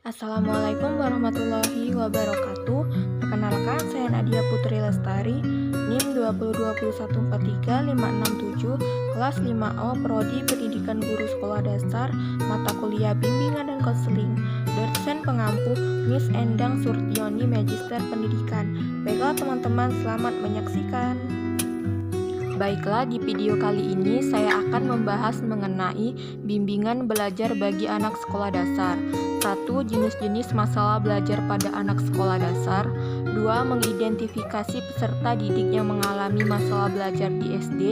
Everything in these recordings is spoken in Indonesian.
Assalamualaikum warahmatullahi wabarakatuh. Perkenalkan, saya Nadia Putri Lestari, NIM 202143567, kelas 5O, Prodi Pendidikan Guru Sekolah Dasar, mata kuliah Bimbingan dan Konseling. Dosen pengampu Miss Endang Surtioni, Magister Pendidikan. Baiklah teman-teman, selamat menyaksikan. Baiklah, di video kali ini saya akan membahas mengenai bimbingan belajar bagi anak sekolah dasar. 1. Jenis-jenis masalah belajar pada anak sekolah dasar. 2. Mengidentifikasi peserta didik yang mengalami masalah belajar di SD.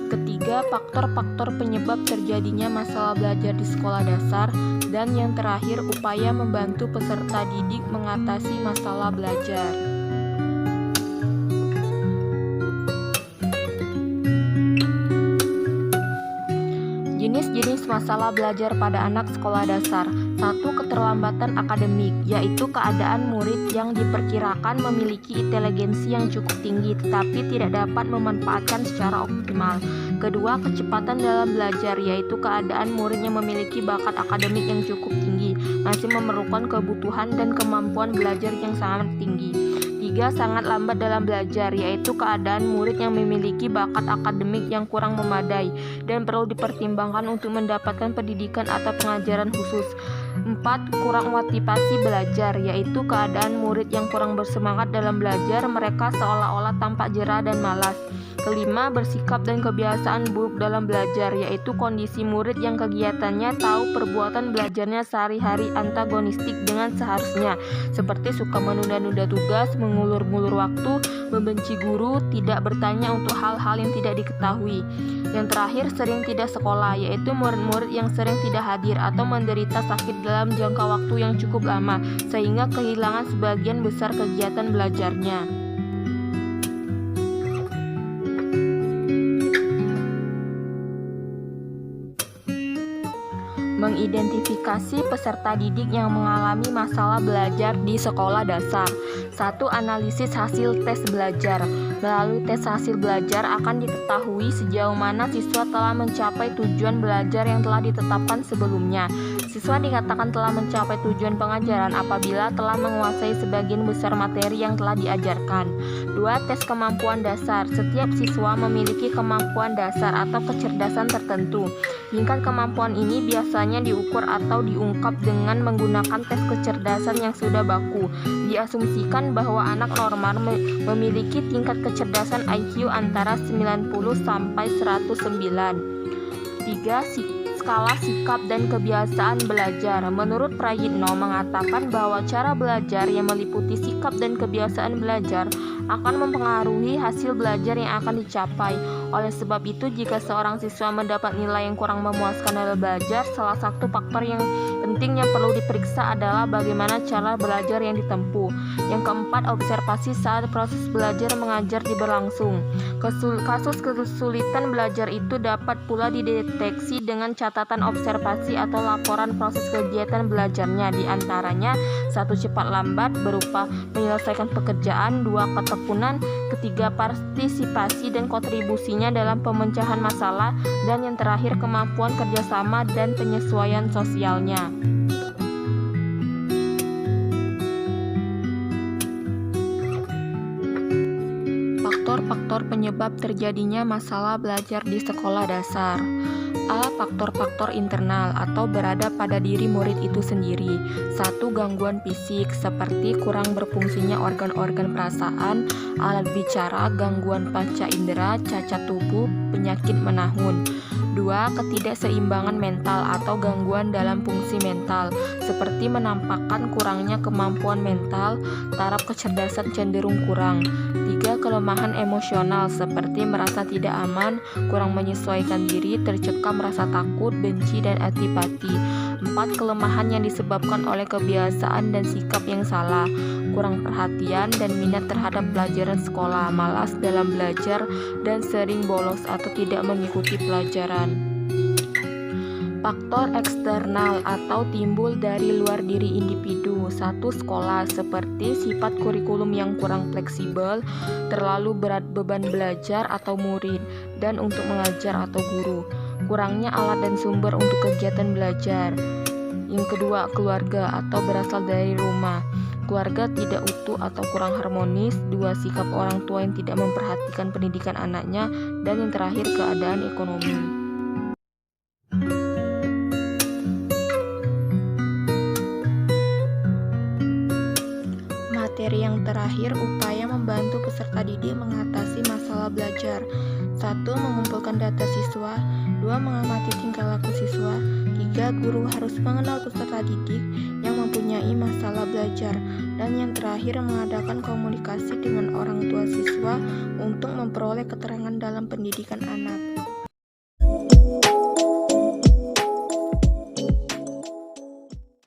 Ketiga, faktor-faktor penyebab terjadinya masalah belajar di sekolah dasar. Dan yang terakhir, upaya membantu peserta didik mengatasi masalah belajar. Jenis-jenis masalah belajar pada anak sekolah dasar. 1. Keterlambatan akademik, yaitu keadaan murid yang diperkirakan memiliki inteligensi yang cukup tinggi tetapi tidak dapat memanfaatkan secara optimal. Kedua, kecepatan dalam belajar, yaitu keadaan murid yang memiliki bakat akademik yang cukup tinggi, masih memerlukan kebutuhan dan kemampuan belajar yang sangat tinggi. 3. Sangat lambat dalam belajar, yaitu keadaan murid yang memiliki bakat akademik yang kurang memadai dan perlu dipertimbangkan untuk mendapatkan pendidikan atau pengajaran khusus. 4. Kurang motivasi belajar, yaitu keadaan murid yang kurang bersemangat dalam belajar, mereka seolah-olah tampak jera dan malas. 5. Bersikap dan kebiasaan buruk dalam belajar, yaitu kondisi murid yang kegiatannya tahu perbuatan belajarnya sehari-hari antagonistik dengan seharusnya, seperti suka menunda-nunda tugas, mengulur-ngulur waktu, membenci guru, tidak bertanya untuk hal-hal yang tidak diketahui. Yang terakhir, sering tidak sekolah, yaitu murid-murid yang sering tidak hadir atau menderita sakit dalam jangka waktu yang cukup lama, sehingga kehilangan sebagian besar kegiatan belajarnya. Mengidentifikasi peserta didik yang mengalami masalah belajar di sekolah dasar. 1. Analisis hasil tes belajar. Melalui tes hasil belajar akan diketahui sejauh mana siswa telah mencapai tujuan belajar yang telah ditetapkan sebelumnya. Siswa dikatakan telah mencapai tujuan pengajaran apabila telah menguasai sebagian besar materi yang telah diajarkan. 2. Tes kemampuan dasar. Setiap siswa memiliki kemampuan dasar atau kecerdasan tertentu. Tingkat kemampuan ini biasanya diukur atau diungkap dengan menggunakan tes kecerdasan yang sudah baku. Diasumsikan bahwa anak normal memiliki tingkat kecerdasan IQ antara 90 sampai 109. 3. Skala sikap dan kebiasaan belajar. Menurut Prayitno mengatakan bahwa cara belajar yang meliputi sikap dan kebiasaan belajar akan mempengaruhi hasil belajar yang akan dicapai. Oleh sebab itu, jika seorang siswa mendapat nilai yang kurang memuaskan dalam belajar, salah satu faktor yang penting yang perlu diperiksa adalah bagaimana cara belajar yang ditempuh. Yang keempat, observasi saat proses belajar mengajar berlangsung. Kasus kesulitan belajar itu dapat pula dideteksi dengan catatan observasi atau laporan proses kegiatan belajarnya, di antaranya 1. Cepat lambat berupa menyelesaikan pekerjaan, 2. Ketekunan, 3. Partisipasi dan kontribusinya dalam pemecahan masalah, dan yang terakhir kemampuan kerjasama dan penyesuaian sosialnya. Faktor-faktor penyebab terjadinya masalah belajar di sekolah dasar. A. Faktor-faktor internal atau berada pada diri murid itu sendiri. 1. Gangguan fisik seperti kurang berfungsinya organ-organ perasaan, alat bicara, gangguan panca indera, cacat tubuh, penyakit menahun. 2. Ketidakseimbangan mental atau gangguan dalam fungsi mental, seperti menampakkan kurangnya kemampuan mental, taraf kecerdasan cenderung kurang. 3. Kelemahan emosional, seperti merasa tidak aman, kurang menyesuaikan diri, tercekam rasa takut, benci, dan antipati. 4. Kelemahan yang disebabkan oleh kebiasaan dan sikap yang salah, kurang perhatian dan minat terhadap pelajaran sekolah, malas dalam belajar, dan sering bolos atau tidak mengikuti pelajaran. Faktor eksternal atau timbul dari luar diri individu. 1. Sekolah, seperti sifat kurikulum yang kurang fleksibel, terlalu berat beban belajar atau murid, dan untuk mengajar atau guru. kurangnya alat dan sumber untuk kegiatan belajar. Yang kedua, keluarga atau berasal dari rumah. Keluarga tidak utuh atau kurang harmonis. Dua, sikap orang tua yang tidak memperhatikan pendidikan anaknya. Dan yang terakhir, keadaan ekonomi. Materi yang terakhir, upaya membantu peserta didik mengatasi masalah belajar. 1. Mengumpulkan data siswa. 2. Mengamati tingkah laku siswa. 3. Guru harus mengenal peserta didik yang mempunyai masalah belajar. Dan yang terakhir, mengadakan komunikasi dengan orang tua siswa untuk memperoleh keterangan dalam pendidikan anak.